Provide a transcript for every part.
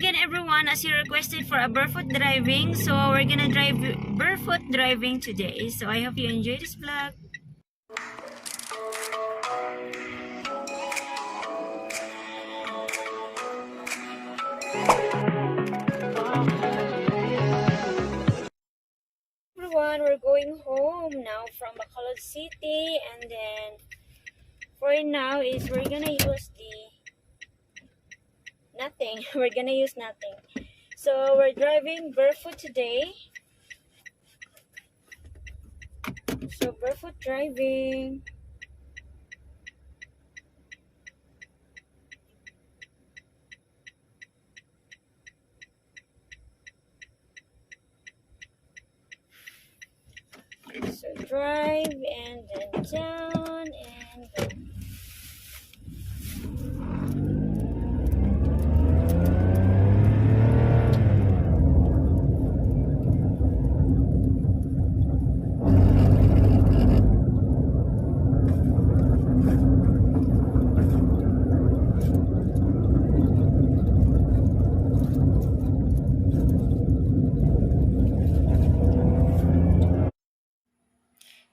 again everyone, as you requested for a barefoot driving. So we're gonna drive barefoot driving today. So I hope you enjoy this vlog. Everyone, we're going home now from Bacolod City, and then for now is we're gonna use the nothing. We're gonna use nothing. So we're driving barefoot today. So barefoot driving. So drive and then down and go.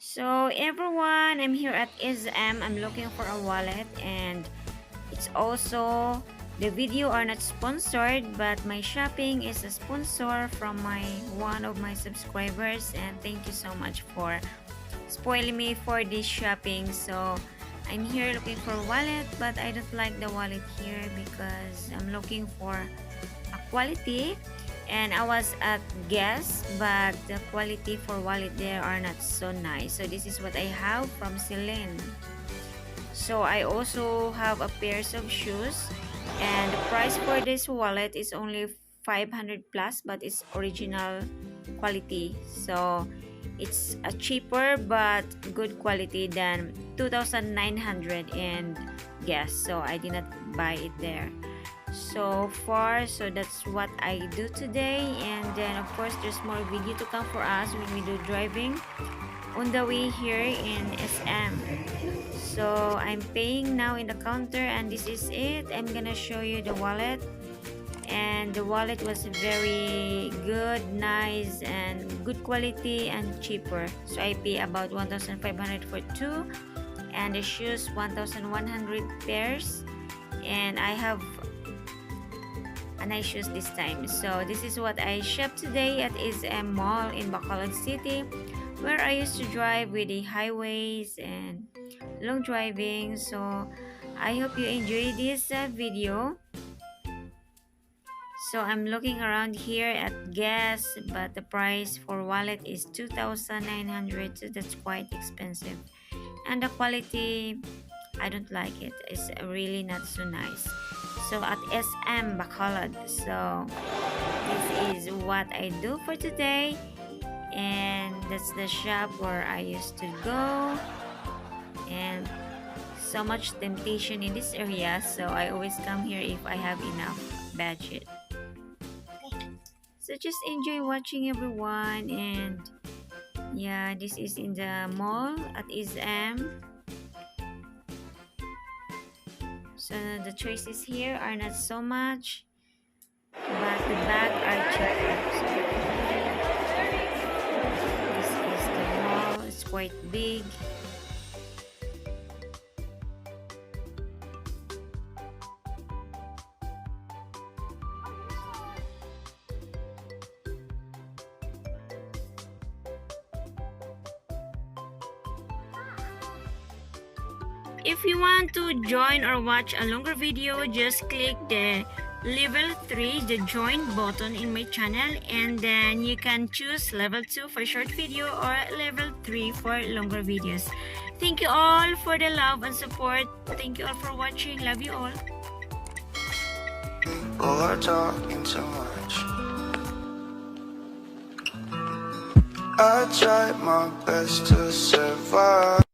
So everyone, I'm here at SM. I'm looking for a wallet, and it's also, the video are not sponsored, but my shopping is a sponsor from one of my subscribers, and thank you so much for spoiling me for this shopping. So I'm here looking for a wallet, but I don't like the wallet here because I'm looking for a quality. And I was at Guess, but the quality for wallet there are not so nice. So this is what I have from Celine. So I also have a pairs of shoes, and the price for this wallet is only 500 plus, but it's original quality. So it's a cheaper but good quality than 2,900 in Guess. So I did not buy it there so far. So that's what I do today, and then of course there's more video to come for us when we do driving on the way here in SM. So I'm paying now in the counter, and this is it. I'm gonna show you the wallet, and the wallet was very good, nice, and good quality and cheaper. So I pay about 1,500 for two, and the shoes 1,100 pairs, and I have a nice shoes this time. So this is what I shopped today at SM Mall in Bacolod City, where I used to drive with the highways and long driving. So I hope you enjoy this video. So I'm looking around here at Guess, but the price for wallet is 2,900, so that's quite expensive, and the quality, I don't like it. It's really not so nice. So at SM Bacolod. So this is what I do for today, and that's the shop where I used to go, and so much temptation in this area, so I always come here if I have enough budget. So just enjoy watching everyone, and yeah, this is in the mall at SM. So the choices here are not so much, but the bag are cheaper. So this is the mall. It's quite big. If you want to join or watch a longer video, just click the level 3, the join button in my channel, and then you can choose level 2 for short video or level 3 for longer videos. Thank you all for the love and support. Thank you all for watching. Love you all. Or talking too much. I tried my best to survive.